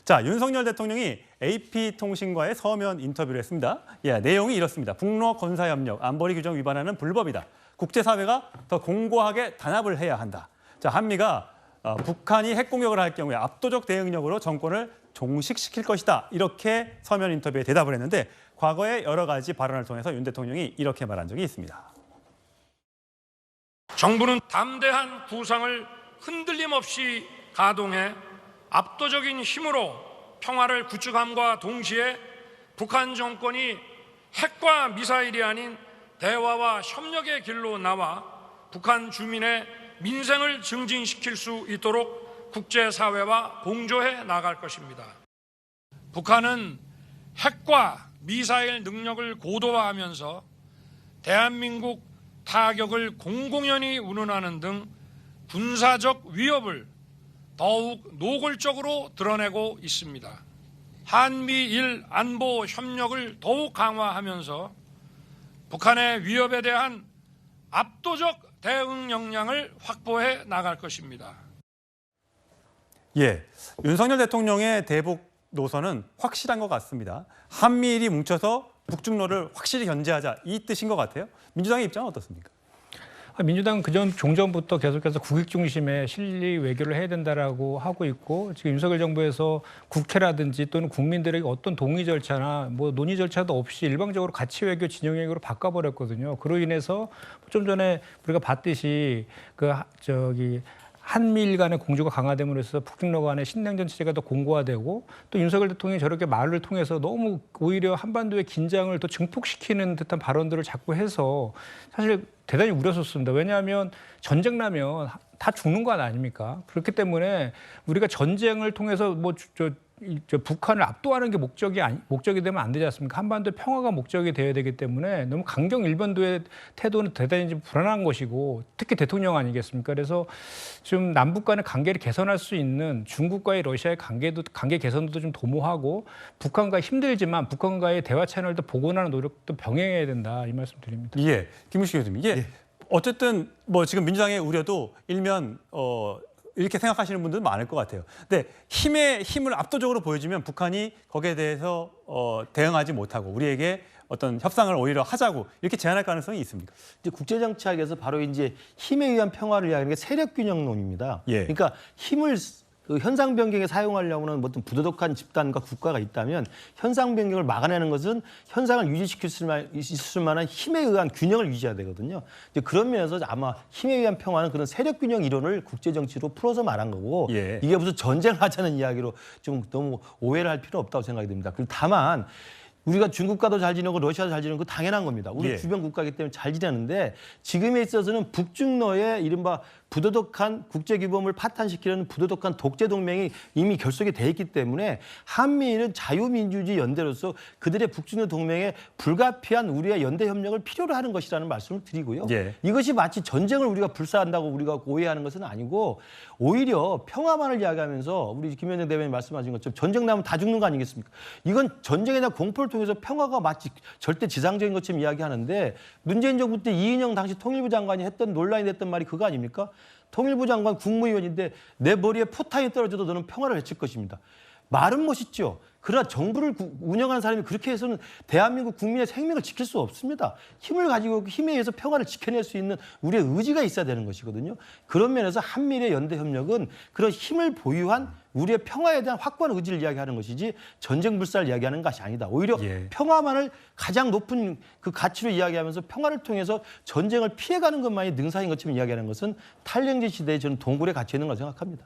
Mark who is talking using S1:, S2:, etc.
S1: 자, 윤석열 대통령이 AP통신과의 서면 인터뷰를 했습니다. 내용이 이렇습니다. 북러 군사협력, 안보리 규정 위반하는 불법이다. 국제사회가 더 공고하게 단합을 해야 한다. 자, 한미가 북한이 핵공격을 할 경우에 압도적 대응력으로 정권을 종식시킬 것이다. 이렇게 서면 인터뷰에 대답을 했는데 과거에 여러 가지 발언을 통해서 윤 대통령이 이렇게 말한 적이 있습니다.
S2: 정부는 담대한 구상을 흔들림 없이 가동해 압도적인 힘으로 평화를 구축함과 동시에 북한 정권이 핵과 미사일이 아닌 대화와 협력의 길로 나와 북한 주민의 민생을 증진시킬 수 있도록 국제사회와 공조해 나갈 것입니다. 북한은 핵과 미사일 능력을 고도화하면서 대한민국 타격을 공공연히 운운하는 등 군사적 위협을 더욱 노골적으로 드러내고 있습니다. 한미일 안보 협력을 더욱 강화하면서 북한의 위협에 대한 압도적 대응 역량을 확보해 나갈 것입니다.
S1: 윤석열 대통령의 대북 노선은 확실한 것 같습니다. 한미일이 뭉쳐서 북중로를 확실히 견제하자 이 뜻인 것 같아요. 민주당의 입장은 어떻습니까?
S3: 민주당은 종전부터 계속해서 국익 중심의 실리 외교를 해야 된다라고 하고 있고 지금 윤석열 정부에서 국회라든지 또는 국민들에게 어떤 동의 절차나 논의 절차도 없이 일방적으로 가치 외교, 진영 외교로 바꿔버렸거든요. 그로 인해서 좀 전에 우리가 봤듯이 한미일 간의 공조가 강화됨으로써 북중러 간의 신냉전 체제가 더 공고화되고 또 윤석열 대통령이 저렇게 말을 통해서 너무 오히려 한반도의 긴장을 더 증폭시키는 듯한 발언들을 자꾸 해서 사실 대단히 우려스럽습니다. 왜냐하면 전쟁 나면 다 죽는 거 아닙니까? 그렇기 때문에 우리가 전쟁을 통해서 북한을 압도하는 게 목적이 되면 안 되지 않습니까? 한반도 평화가 목적이 되어야 되기 때문에 너무 강경 일변도의 태도는 대단히 좀 불안한 것이고 특히 대통령 아니겠습니까? 그래서 지금 남북 간의 관계를 개선할 수 있는 중국과의 러시아의 관계 개선도 좀 도모하고 북한과 힘들지만 북한과의 대화 채널도 복원하는 노력도 병행해야 된다 이 말씀 드립니다.
S1: 김우식 교수님. 어쨌든 지금 민주당의 우려도 일면 이렇게 생각하시는 분들도 많을 것 같아요. 근데 힘을 압도적으로 보여주면 북한이 거기에 대해서 대응하지 못하고 우리에게 어떤 협상을 오히려 하자고 이렇게 제안할 가능성이 있습니까?
S4: 이제 국제정치학에서 바로 이제 힘에 의한 평화를 이야기하는 게 세력균형론입니다. 그러니까 힘을 현상 변경에 사용하려고는 어떤 부도덕한 집단과 국가가 있다면 현상 변경을 막아내는 것은 현상을 유지시킬 수 있을 만한 힘에 의한 균형을 유지해야 되거든요. 이제 그런 면에서 아마 힘에 의한 평화는 그런 세력 균형 이론을 국제 정치로 풀어서 말한 거고 이게 무슨 전쟁을 하자는 이야기로 좀 너무 오해를 할 필요 없다고 생각이 듭니다. 다만 우리가 중국과도 잘 지내고 러시아도 잘 지내는 거 당연한 겁니다. 우리 주변 국가이기 때문에 잘 지내는데 지금에 있어서는 북중러의 이른바 부도덕한 국제규범을 파탄시키려는 부도덕한 독재동맹이 이미 결속이 돼 있기 때문에 한미일은 자유민주주의 연대로서 그들의 북중러 동맹에 불가피한 우리의 연대협력을 필요로 하는 것이라는 말씀을 드리고요. 이것이 마치 전쟁을 우리가 불사한다고 우리가 오해하는 것은 아니고 오히려 평화만을 이야기하면서 우리 김현정 대변인 말씀하신 것처럼 전쟁 나면 다 죽는 거 아니겠습니까? 이건 전쟁이나 공포를 통해서 평화가 마치 절대 지상적인 것처럼 이야기하는데 문재인 정부 때 이인영 당시 통일부 장관이 했던 논란이 됐던 말이 그거 아닙니까? 통일부 장관 국무위원인데 내 머리에 포탄이 떨어져도 너는 평화를 외칠 것입니다. 말은 멋있죠. 그러나 정부를 운영하는 사람이 그렇게 해서는 대한민국 국민의 생명을 지킬 수 없습니다. 힘을 가지고 힘에 의해서 평화를 지켜낼 수 있는 우리의 의지가 있어야 되는 것이거든요. 그런 면에서 한미일의 연대협력은 그런 힘을 보유한 우리의 평화에 대한 확고한 의지를 이야기하는 것이지 전쟁 불사를 이야기하는 것이 아니다. 오히려 평화만을 가장 높은 그 가치로 이야기하면서 평화를 통해서 전쟁을 피해가는 것만이 능사인 것처럼 이야기하는 것은 탈영제 시대에 저는 동굴에 갇혀 있는 걸 생각합니다.